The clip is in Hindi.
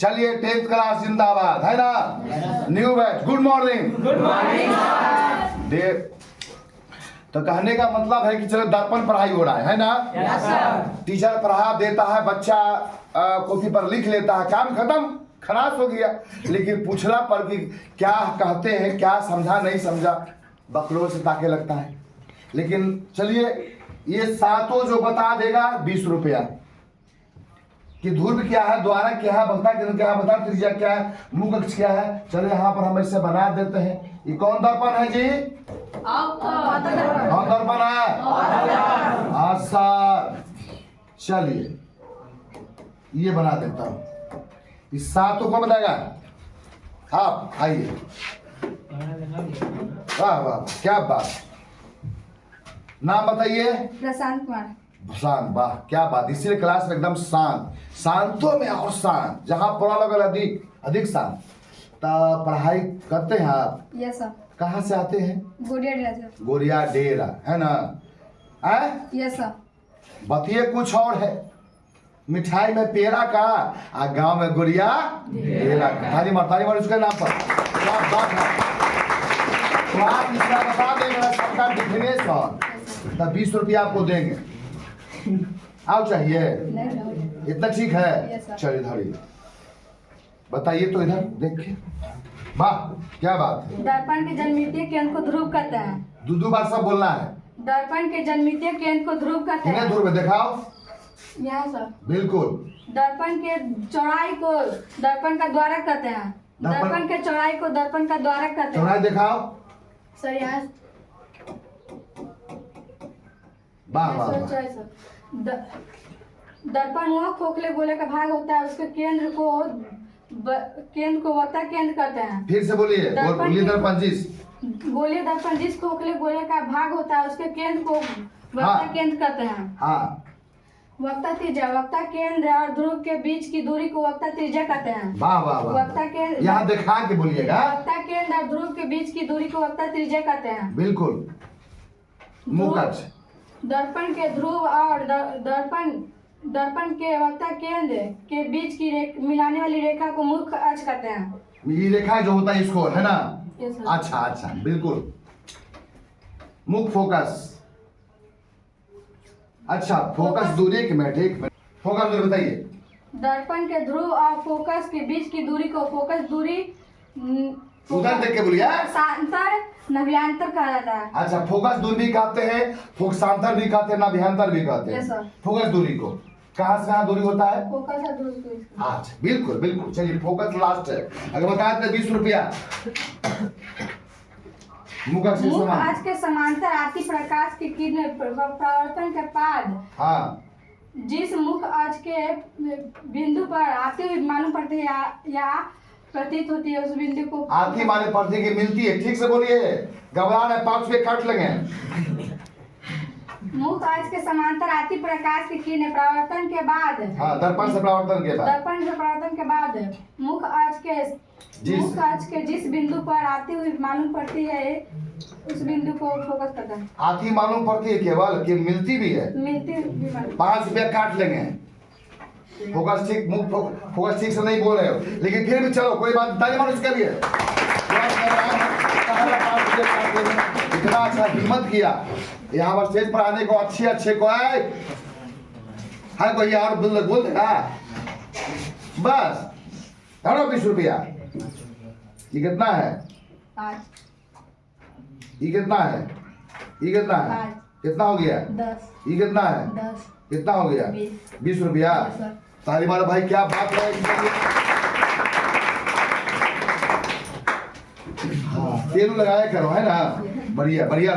चलिए 10th क्लास जिंदाबाद है ना। New batch good morning. Good morning दे तो कहने का मतलब है कि चलो दर्पण पढ़ाई हो रहा है ना। Yes sir. टीचर पढ़ा देता है, बच्चा कॉपी पर लिख लेता है, काम खत्म, खलास हो गया। लेकिन पूछना पर कि क्या कहते हैं, क्या समझा नहीं समझा, बकलों से ताके लगता है। लेकिन चलिए ये सातों जो बता देगा 20 रुपया कि ध्रुव क्या है, द्वारा क्या है, भक्ता क्या है, बता त्रिज्या क्या है, मुख अक्ष क्या है। चलो यहाँ पर हम इसे बना देते हैं। ये कौन दर्पण है जी? कौन दर्पण है? आशा। चलिए ये बना देता हूँ। इस सातों को बताएगा आप, आइए। वाह वाह क्या बात। नाम बताइए। प्रशांत कुमार। शांत, वाह क्या बात। इसीलिए क्लास में एकदम शांत, शांतों में और शांत, जहाँ पढ़ा लगल अधिक शांत। तो पढ़ाई करते हैं आप? Yes sir. कहाँ से आते हैं? गोरिया डेरा सर। गोरिया डेरा है ना। Yes sir. बतिए कुछ और है, मिठाई में पेड़ा का और गांव में गोरिया डेरा का। ताली मार उसके नाम पर। क्या बात है। तो आप इसका बता देंगे सबका डिफिनेशन, तब 20 रुपया आपको देंगे। आओ चाहिए इतना ठीक है। Yes, sir. चलिए धड़िए बताइए तो इधर देखिए। वाह क्या बात है। दर्पण के जन्मितीय केंद्र को ध्रुव कहते हैं। दो बार सब बोलना है। दर्पण के जन्मितीय केंद्र को ध्रुव कहते कितने हैं। दूर में दिखाओ। यहाँ सर। बिल्कुल। दर्पण के चौड़ाई को दर्पण का द्वारक कहते हैं। दर्पण के चौड़ाई को दर्पण का द्वारक कहते हैं। चौड़ाई दिखाओ। सर यहाँ वाह वाह वाह। दर्पण वह खोखले गोले का भाग होता है, उसके केंद्र को वक्ता केंद्र कहते हैं। फिर से बोलिए। बोलिए दर्पण जिस गोलीय दर्पण जिस खोखले गोले का भाग होता है, उसके केंद्र को वक्ता केंद्र कहते हैं। हाँ। वक्ता त्रिज्या, वक्ता केंद्र और ध्रुव के बीच की दूरी को वक्ता त्रिज्या कहते हैं। वाह वाह वाह। वक्ता केंद्र, यहाँ दिखा के बोलिएगा। वक्ता केंद्र और ध्रुव के बीच की दूरी को वक्ता त्रिज्या कहते हैं। बिल्कुल। मुख अक्ष। दर्पण के ध्रुव और दर्पण के वक्ता केंद्र के बीच की मिलाने वाली रेखा को मुख अक्ष कहते हैं। ये रेखा जो होता है इसको है ना। Yes, sir. अच्छा बिल्कुल। मुख फोकस। अच्छा फोकस दूरी एक मिनट फोकस दूरी बताइए। दर्पण के ध्रुव और फोकस के बीच की दूरी को फोकस दूरी उधर देख के बोलिए। फोकसांतर नभ्यांतर कहा जाता है। अच्छा फोकस दूरी भी कहते हैं, फोकसांतर भी कहते हैं, नभ्यांतर भी कहते हैं। Yes, sir. फोकस दूरी को कहाँ से कहाँ दूरी होता है? फोकस और ध्रुव को इसका। अच्छा बिल्कुल। चलिए फोकस लास्ट है। अगर बताए थे 20 रुपया। मुख अक्ष मुख समान। अक्ष के समांतर आती प्रकाश की किरण प्रवर्तन के बाद हाँ। जिस मुख अक्ष के बिंदु पर आती हुई मालूम पड़ती है या प्रतीत होती है, उस बिंदु को आती माने पड़ती की मिलती है। ठीक से बोलिए, घबराना है, 5 रुपये काट लेंगे। मुख अक्ष के समांतर आती प्रकाश की किरण प्रवर्तन के बाद, हाँ दर्पण से प्रवर्तन के बाद, दर्पण से प्रवर्तन के बाद मुख अक्ष के जिस बिंदु पर आती हुई मालूम पड़ती है, उस बिंदु को फोकस करता है। आती मालूम पड़ती है केवल कि मिलती भी है। मिलती भी मालूम। 5 रुपया काट लेंगे। फोकस ठीक, मुख फोकस ठीक से नहीं बोल रहे हो, लेकिन फिर भी चलो कोई बात। ताली मारो इसके लिए। इतना अच्छा हिम्मत किया यहाँ पर स्टेज पर आने को। अच्छे को आए हर कोई और बोल देगा बस। 20 रुपया। ये कितना है? 5। ये कितना है? ये कितना है? 5। कितना हो गया? 10। ये कितना है? 10। कितना हो गया? 20 रुपया। ताली मारो भाई, क्या बात है। हाँ तेल लगाया करो है ना। बढ़िया।